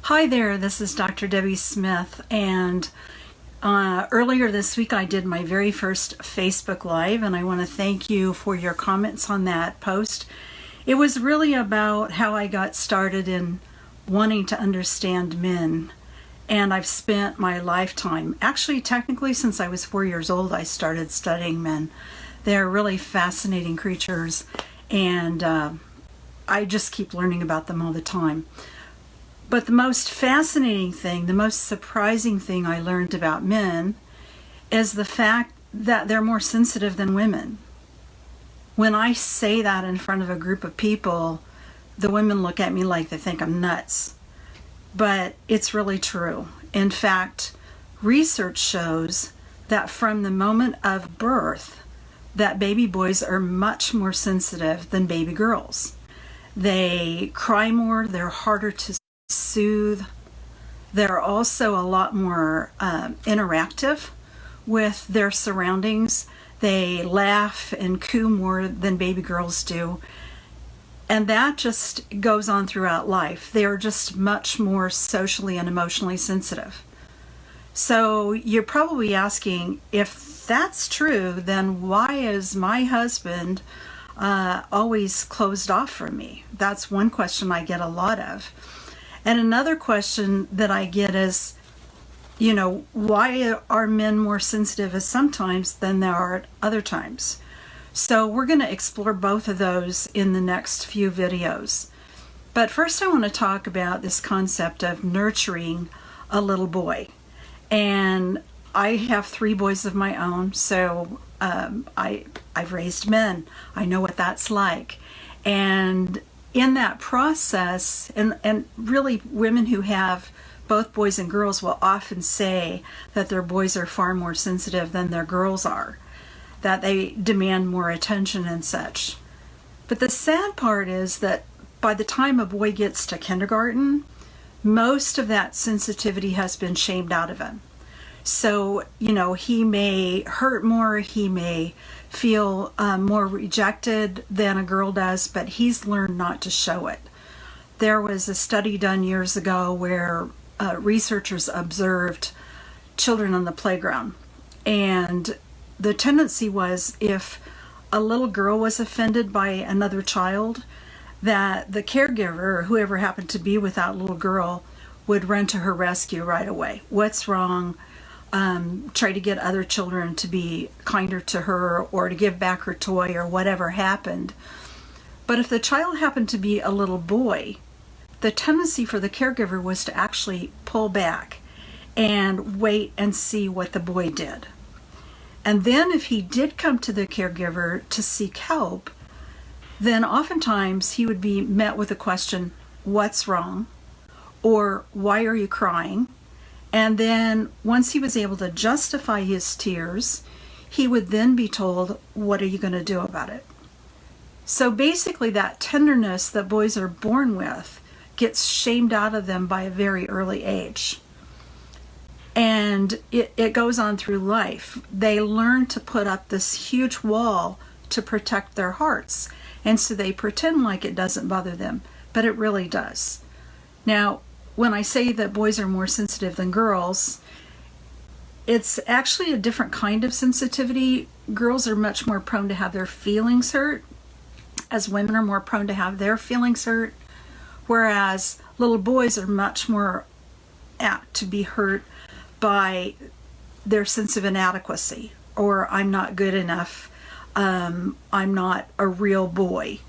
Hi there, this is Dr. Debbie Smith, and earlier this week I did my very first Facebook Live, and I want to thank you for your comments on that post. It was really about how I got started in wanting to understand men, and I've spent my lifetime, actually technically since I was 4 years old, I started studying men. They're really fascinating creatures, and I just keep learning about them all the time. But the most fascinating thing, the most surprising thing I learned about men is the fact that they're more sensitive than women. When I say that in front of a group of people, the women look at me like they think I'm nuts. But it's really true. In fact, research shows that from the moment of birth, that baby boys are much more sensitive than baby girls. They cry more, they're harder to soothe. They're also a lot more interactive with their surroundings. They laugh and coo more than baby girls do. And that just goes on throughout life. They are just much more socially and emotionally sensitive. So you're probably asking, if that's true, then why is my husband always closed off from me? That's one question I get a lot of. And another question that I get is, why are men more sensitive sometimes than they are at other times? So we're going to explore both of those in the next few videos. But first I want to talk about this concept of nurturing a little boy. And I have 3 boys of my own, so I've raised men. I know what that's like. And in that process, and really women who have both boys and girls will often say that their boys are far more sensitive than their girls are, that they demand more attention and such. But the sad part is that by the time a boy gets to kindergarten, most of that sensitivity has been shamed out of him. So, he may hurt more, he may feel more rejected than a girl does, but he's learned not to show it. There was a study done years ago where researchers observed children on the playground, and the tendency was if a little girl was offended by another child, that the caregiver or whoever happened to be with that little girl would run to her rescue right away. What's wrong? Try to get other children to be kinder to her or to give back her toy or whatever happened. But if the child happened to be a little boy, the tendency for the caregiver was to actually pull back and wait and see what the boy did. And then if he did come to the caregiver to seek help, then oftentimes he would be met with the question, "What's wrong?" or "Why are you crying?" And then once he was able to justify his tears, he would then be told, "What are you going to do about it?" So basically that tenderness that boys are born with gets shamed out of them by a very early age. And it goes on through life. They learn to put up this huge wall to protect their hearts. And so they pretend like it doesn't bother them, but it really does. Now, when I say that boys are more sensitive than girls, it's actually a different kind of sensitivity. Girls are much more prone to have their feelings hurt, as women are more prone to have their feelings hurt, whereas little boys are much more apt to be hurt by their sense of inadequacy, or "I'm not good enough, I'm not a real boy."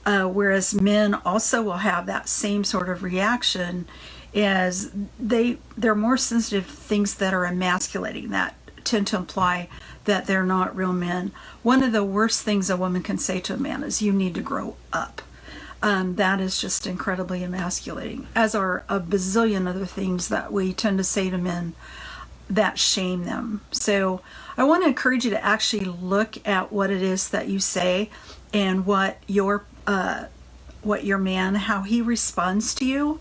Whereas men also will have that same sort of reaction, as they're more sensitive to things that are emasculating, that tend to imply that they're not real men. One of the worst things a woman can say to a man is, "You need to grow up." That is just incredibly emasculating, as are a bazillion other things that we tend to say to men that shame them. So I want to encourage you to actually look at what it is that you say and what your man, how he responds to you.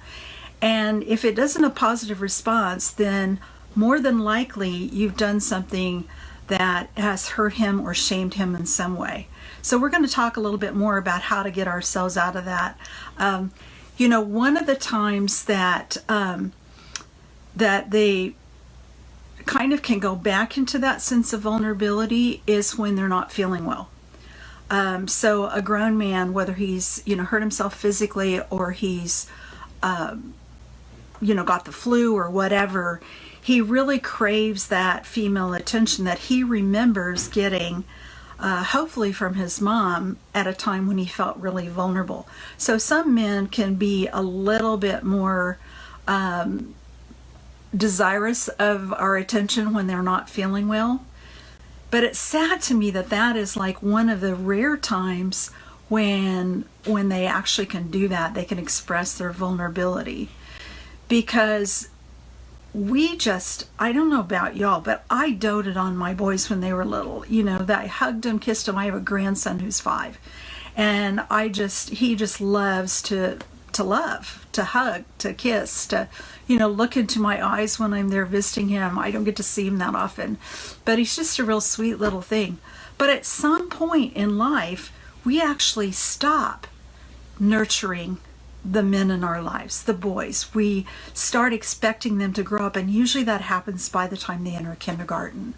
And if it isn't a positive response, then more than likely you've done something that has hurt him or shamed him in some way. So we're going to talk a little bit more about how to get ourselves out of that. You know, one of the times that that they kind of can go back into that sense of vulnerability is when they're not feeling well. So a grown man, whether he's, you know, hurt himself physically or he's, you know, got the flu or whatever, he really craves that female attention that he remembers getting, hopefully from his mom, at a time when he felt really vulnerable. So some men can be a little bit more desirous of our attention when they're not feeling well. But it's sad to me that that is like one of the rare times when they actually can do that. They can express their vulnerability. Because I don't know about y'all, but I doted on my boys when they were little. You know, that I hugged them, kissed them. I have a grandson who's 5. And he just loves to love, to hug, to kiss, to, you know, look into my eyes when I'm there visiting him. I don't get to see him that often, but he's just a real sweet little thing. But at some point in life, we actually stop nurturing the men in our lives, the boys. We start expecting them to grow up, and usually that happens by the time they enter kindergarten.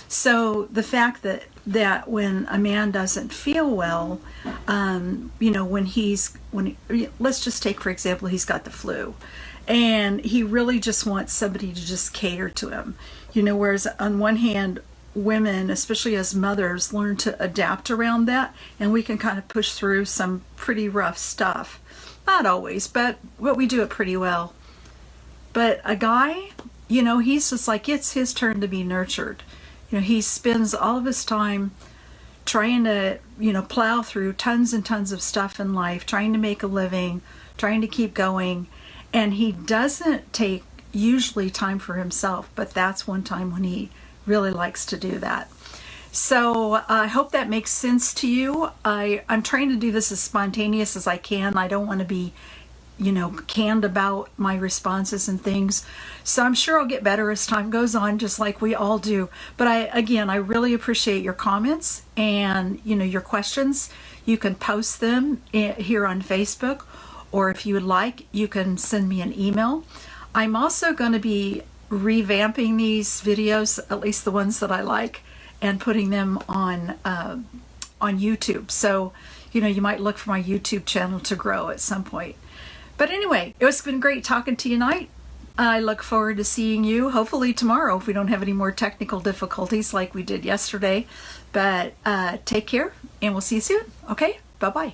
So the fact that when a man doesn't feel well, you know, let's just take, for example, he's got the flu, and he really just wants somebody to just cater to him, you know, whereas on one hand, women, especially as mothers, learn to adapt around that, and we can kind of push through some pretty rough stuff. Not always, but we do it pretty well. But a guy, you know, he's just like, it's his turn to be nurtured. You know, he spends all of his time trying to, you know, plow through tons and tons of stuff in life, trying to make a living, trying to keep going, and he doesn't take usually time for himself, but that's one time when he really likes to do that. So I hope that makes sense to you. I'm trying to do this as spontaneous as I can. I don't want to be, you know, canned about my responses and things. So I'm sure I'll get better as time goes on, just like we all do. But I really appreciate your comments and, you know, your questions. You can post them here on Facebook, or if you would like, you can send me an email. I'm also going to be revamping these videos, at least the ones that I like, and putting them on YouTube. So, you know, you might look for my YouTube channel to grow at some point. But anyway, it's been great talking to you tonight. I look forward to seeing you hopefully tomorrow if we don't have any more technical difficulties like we did yesterday. But take care, and we'll see you soon. Okay? Bye-bye.